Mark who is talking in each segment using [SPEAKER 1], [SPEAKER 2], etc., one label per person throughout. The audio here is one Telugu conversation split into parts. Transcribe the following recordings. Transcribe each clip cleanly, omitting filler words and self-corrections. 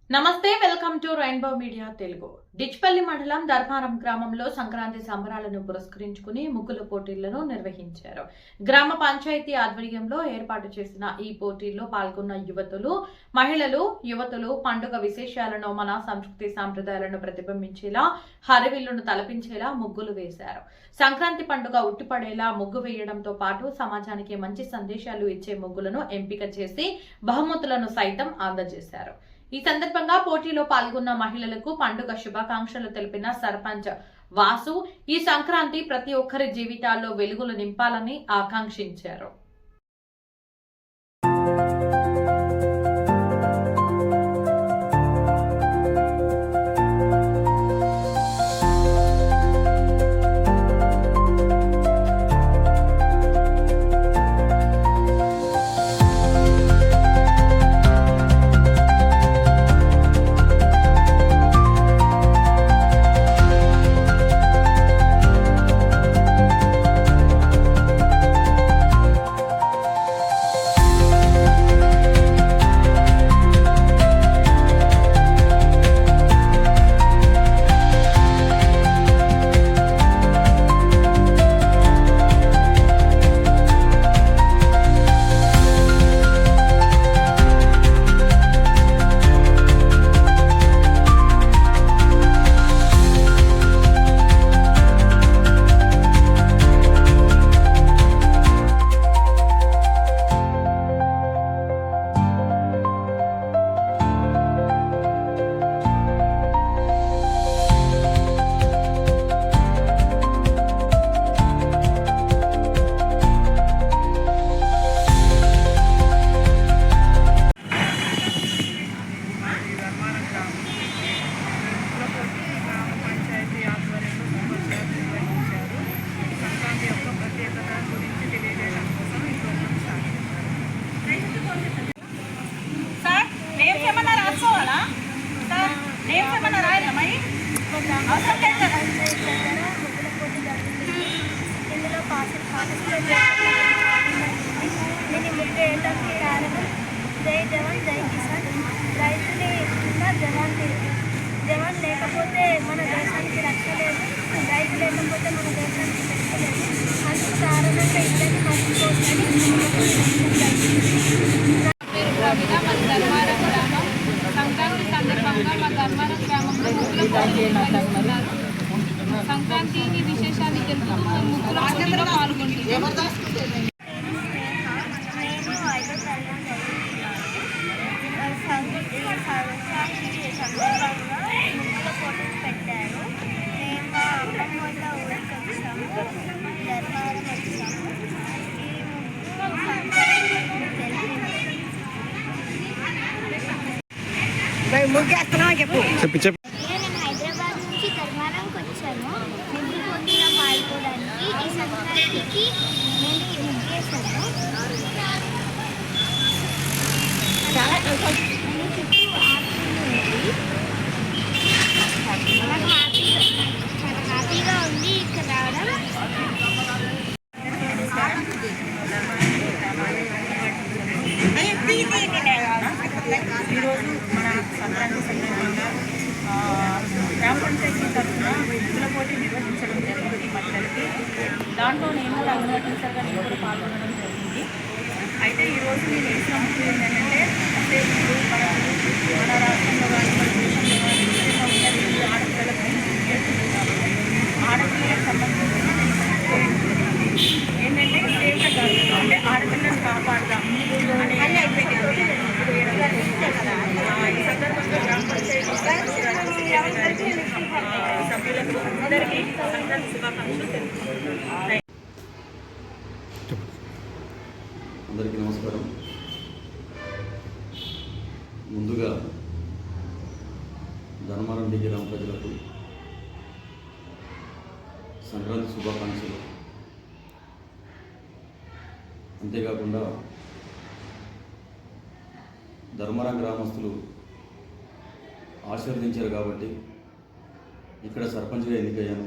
[SPEAKER 1] నమస్తే, welcome to Rainbow Media Telugu. Dichpalli మండలం ధర్మారం గ్రామంలో సంక్రాంతి సంబరాలను పురస్కరించుకుని ముగ్గుల పోటీలను నిర్వహించారు. గ్రామ పంచాయతీ ఆధ్వర్యంలో ఏర్పాటు చేసిన ఈ పోటీల్లో పాల్గొన్న యువతులు పండుగ విశేషాలను, మన సంస్కృతి సాంప్రదాయాలను ప్రతిబింబించేలా, హరివిల్లును తలపించేలా ముగ్గులు వేశారు. సంక్రాంతి పండుగ ఉట్టిపడేలా ముగ్గు వేయడంతో పాటు సమాజానికి మంచి సందేశాలు ఇచ్చే ముగ్గులను ఎంపిక చేసి బహుమతులను సైతం అందజేశారు. ఈ సందర్భంగా పోటీలో పాల్గొన్న మహిళలకు పండుగ శుభాకాంక్షలు తెలిపిన సర్పంచ్ వాసు ఈ సంక్రాంతి ప్రతి ఒక్కరి జీవితాల్లో వెలుగులు నింపాలని ఆకాంక్షించారు.
[SPEAKER 2] ఇందులో పార్టిసిపేట్ నేను ముగ్గు వేయడానికి కారణం జై జవాన్ జై కిసాన్. రైతుని ఉన్న జవాన్ లేకపోతే మన దేశానికి రక్ష లేదు, రైతు లేకపోతే మన దేశానికి రక్ష లేదు. అందుకు కారణంగా ఇద్దరిని మర్చిపోతుంది.
[SPEAKER 3] ధర్మారం గ్రామం సంక్రాంతి సందర్భంగా మా ధర్మారం గ్రామంలో ముగ్గుల పోటీలు నిర్వహిస్తున్నారు. సంక్రాంతిని విశేషాన్ని తెలుపుతూ ముగ్గుల పోటీలో పాల్గొంటున్నాం.
[SPEAKER 2] ముగ్గుల పోటీలు పెట్టారు. మేము మా అమ్మమ్మ వాళ్ళ ఊరికి వచ్చాము, ధర్మారం వచ్చాము. నేను హైదరాబాద్ నుంచి ధర్మారంకి వచ్చాను ముగ్గు పోటీలో పాల్గొనడానికి. ఈ సంక్రాంతికి నేను ఈ ముగ్గు వేసాను. చుట్టూ చాలా హ్యాపీగా ఉంది ఇక్కడ రావడం.
[SPEAKER 4] ఈరోజు మన సంక్రాంతి సందర్భంగా గ్రామ పంచాయతీ తరఫున ముగ్గుల పోటీ నిర్వహించడం జరిగింది మహిళలకి. దాంట్లో నేను కూడా అనుమతించగా నేను కూడా పాల్గొనడం జరిగింది. అయితే ఈరోజు నేను వేసిన ముగ్గు ఏంటంటే అంటే ఇప్పుడు మన రాష్ట్రంలో కానీ మన దేశంలో కానీ ముఖ్యంగా ఉన్నది ఆడపిల్లలకు నేర్చుకుంటాము. ఆడపిల్లలకు సంబంధించిన ఏంటంటే సేఫ్గా అంటే ఆడపిల్లలను కాపాడదాం అనే ఈ సందర్భంగా గ్రామ పంచాయతీ సభ్యులకు అందరికీ సంక్రాంతి శుభాకాంక్షలు తెలుపుతున్నాను.
[SPEAKER 5] అందరికీ నమస్కారం. ముందుగా ధర్మారం డి గ్రామ ప్రజలకు సంక్రాంతి శుభాకాంక్షలు. అంతేకాకుండా ధర్మారం గ్రామస్తులు ఆశీర్వదించారు కాబట్టి ఇక్కడ సర్పంచ్గా ఎన్నికయ్యాను.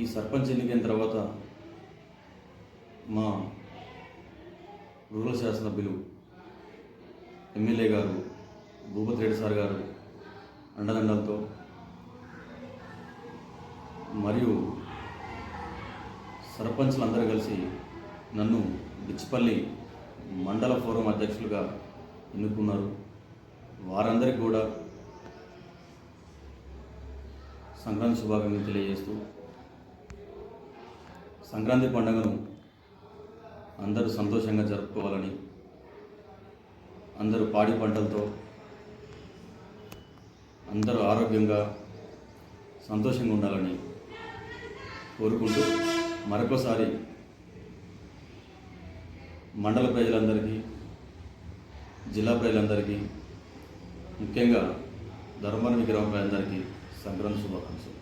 [SPEAKER 5] ఈ సర్పంచ్ ఎన్నికైన తర్వాత మా రూరల్ శాసనసభ్యులు ఎమ్మెల్యే గారు భూపతి రెడ్డి సార్ గారు అండదండలతో మరియు సర్పంచ్లందరూ కలిసి నన్ను బిచ్చిపల్లి మండల ఫోరం అధ్యక్షులుగా ఎన్నుకున్నారు. వారందరికీ కూడా సంక్రాంతి శుభాకాంక్షలు తెలియజేస్తూ సంక్రాంతి పండుగను అందరూ సంతోషంగా జరుపుకోవాలని, అందరూ పాడి పంటలతో అందరూ ఆరోగ్యంగా సంతోషంగా ఉండాలని కోరుకుంటూ మరొకసారి మండల ప్రజలందరికీ, జిల్లా ప్రజలందరికీ, ముఖ్యంగా ధర్మవరం గ్రామ ప్రజలందరికీ సంక్రాంతి శుభాకాంక్షలు.